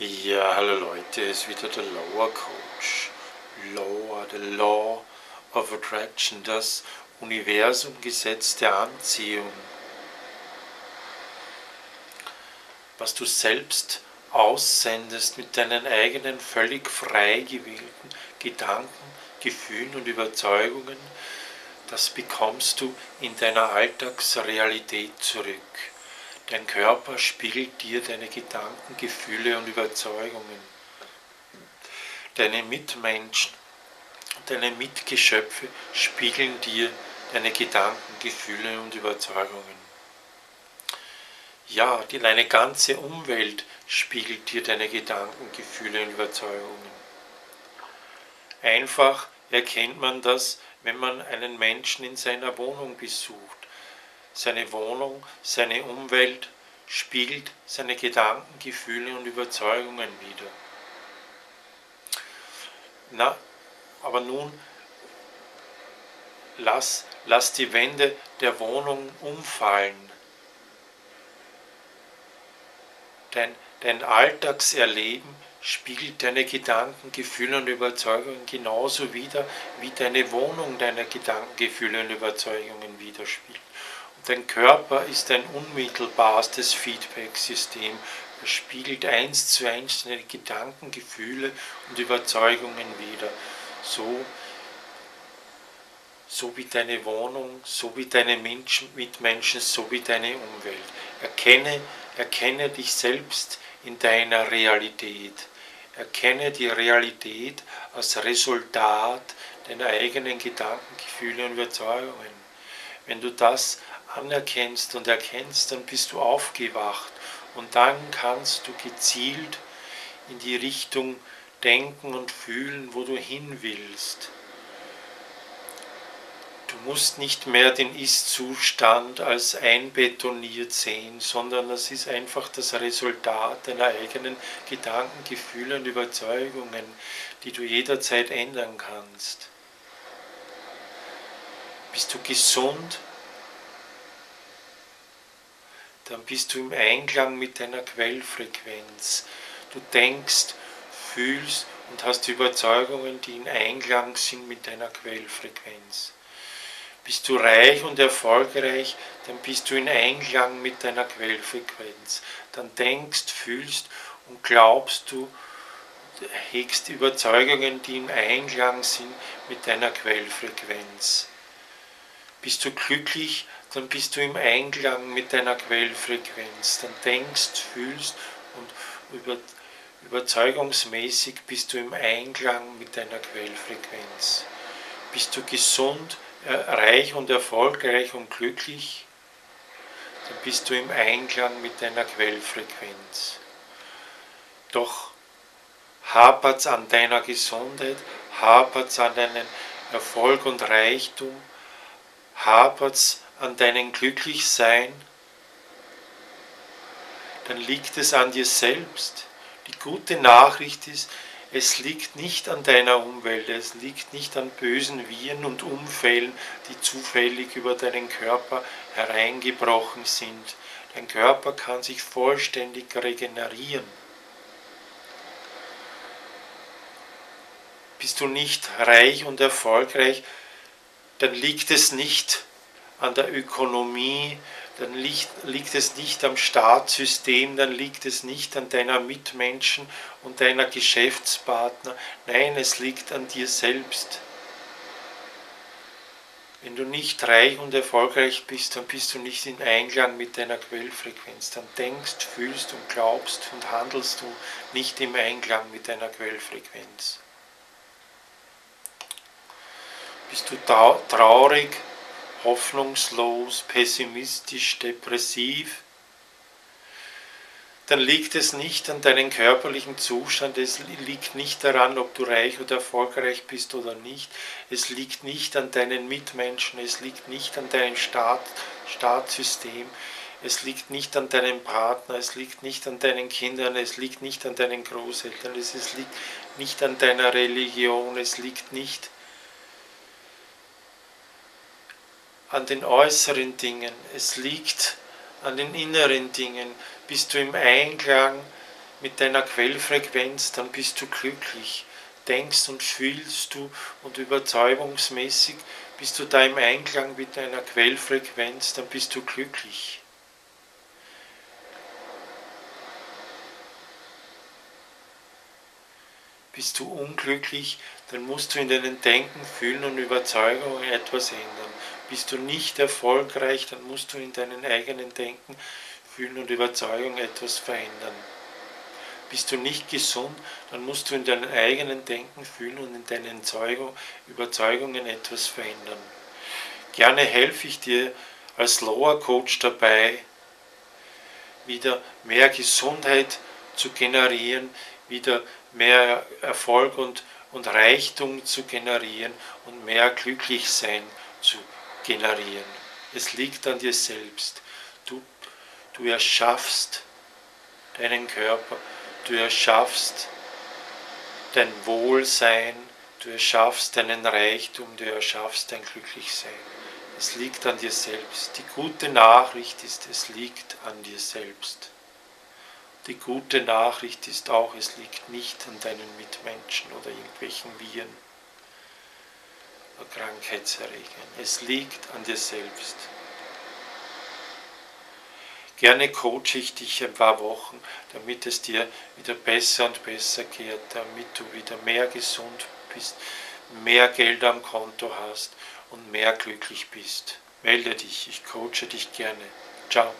Ja, hallo Leute, es ist wieder der Lower Coach. Lower, the Law of Attraction, das Universumgesetz der Anziehung. Was du selbst aussendest mit deinen eigenen völlig frei gewählten Gedanken, Gefühlen und Überzeugungen, das bekommst du in deiner Alltagsrealität zurück. Dein Körper spiegelt dir deine Gedanken, Gefühle und Überzeugungen. Deine Mitmenschen, deine Mitgeschöpfe spiegeln dir deine Gedanken, Gefühle und Überzeugungen. Ja, deine ganze Umwelt spiegelt dir deine Gedanken, Gefühle und Überzeugungen. Einfach erkennt man das, wenn man einen Menschen in seiner Wohnung besucht. Seine Wohnung, seine Umwelt spiegelt seine Gedanken, Gefühle und Überzeugungen wider. Aber nun lass die Wände der Wohnung umfallen. Dein Alltagserleben spiegelt deine Gedanken, Gefühle und Überzeugungen genauso wider, wie deine Wohnung deine Gedanken, Gefühle und Überzeugungen widerspiegelt. Dein Körper ist ein unmittelbares Feedback-System. Er spiegelt 1:1 deine Gedanken, Gefühle und Überzeugungen wider. So wie deine Wohnung, so wie deine Mitmenschen, so wie deine Umwelt. Erkenne dich selbst in deiner Realität. Erkenne die Realität als Resultat deiner eigenen Gedanken, Gefühle und Überzeugungen. Wenn du das anerkennst und erkennst, dann bist du aufgewacht und dann kannst du gezielt in die Richtung denken und fühlen, wo du hin willst. Du musst nicht mehr den Ist-Zustand als einbetoniert sehen, sondern es ist einfach das Resultat deiner eigenen Gedanken, Gefühle und Überzeugungen, die du jederzeit ändern kannst. Bist du gesund? Dann bist du im Einklang mit deiner Quellfrequenz. Du denkst, fühlst und hast Überzeugungen, die in Einklang sind mit deiner Quellfrequenz. Bist du reich und erfolgreich, dann bist du in Einklang mit deiner Quellfrequenz. Dann denkst, fühlst und glaubst du, hegst Überzeugungen, die im Einklang sind mit deiner Quellfrequenz. Bist du glücklich, dann bist du im Einklang mit deiner Quellfrequenz. Dann denkst, fühlst und überzeugungsmäßig bist du im Einklang mit deiner Quellfrequenz. Bist du gesund, reich und erfolgreich und glücklich, dann bist du im Einklang mit deiner Quellfrequenz. Doch hapert's an deiner Gesundheit, hapert's an deinem Erfolg und Reichtum, hapert's an deinem Glücklichsein, dann liegt es an dir selbst. Die gute Nachricht ist, es liegt nicht an deiner Umwelt, es liegt nicht an bösen Viren und Unfällen, die zufällig über deinen Körper hereingebrochen sind. Dein Körper kann sich vollständig regenerieren. Bist du nicht reich und erfolgreich, dann liegt es nicht an der Ökonomie, dann liegt es nicht am Staatssystem, dann liegt es nicht an deiner Mitmenschen und deiner Geschäftspartner. Nein, es liegt an dir selbst. Wenn du nicht reich und erfolgreich bist, dann bist du nicht in Einklang mit deiner Quellfrequenz. Dann denkst, fühlst und glaubst und handelst du nicht im Einklang mit deiner Quellfrequenz. Bist du traurig, hoffnungslos, pessimistisch, depressiv, dann liegt es nicht an deinem körperlichen Zustand, es liegt nicht daran, ob du reich oder erfolgreich bist oder nicht, es liegt nicht an deinen Mitmenschen, es liegt nicht an deinem Staatssystem, es liegt nicht an deinem Partner, es liegt nicht an deinen Kindern, es liegt nicht an deinen Großeltern, es liegt nicht an deiner Religion, es liegt nicht an den äußeren Dingen, es liegt an den inneren Dingen. Bist du im Einklang mit deiner Quellfrequenz, dann bist du glücklich. Denkst und fühlst du und überzeugungsmäßig bist du da im Einklang mit deiner Quellfrequenz, dann bist du glücklich. Bist du unglücklich, dann musst du in deinem Denken, Fühlen und Überzeugungen etwas ändern. Bist du nicht erfolgreich, dann musst du in deinem eigenen Denken, Fühlen und Überzeugungen etwas verändern. Bist du nicht gesund, dann musst du in deinem eigenen Denken, Fühlen und in deinen Überzeugungen etwas verändern. Gerne helfe ich dir als Lower Coach dabei, wieder mehr Gesundheit zu generieren, wieder mehr Erfolg und Reichtum zu generieren und mehr Glücklichsein zu generieren. Es liegt an dir selbst. Du erschaffst deinen Körper, du erschaffst dein Wohlsein, du erschaffst deinen Reichtum, du erschaffst dein Glücklichsein. Es liegt an dir selbst. Die gute Nachricht ist, es liegt an dir selbst. Die gute Nachricht ist auch, es liegt nicht an deinen Mitmenschen oder irgendwelchen Viren oder Krankheitserregern. Es liegt an dir selbst. Gerne coache ich dich ein paar Wochen, damit es dir wieder besser und besser geht, damit du wieder mehr gesund bist, mehr Geld am Konto hast und mehr glücklich bist. Melde dich, ich coache dich gerne. Ciao.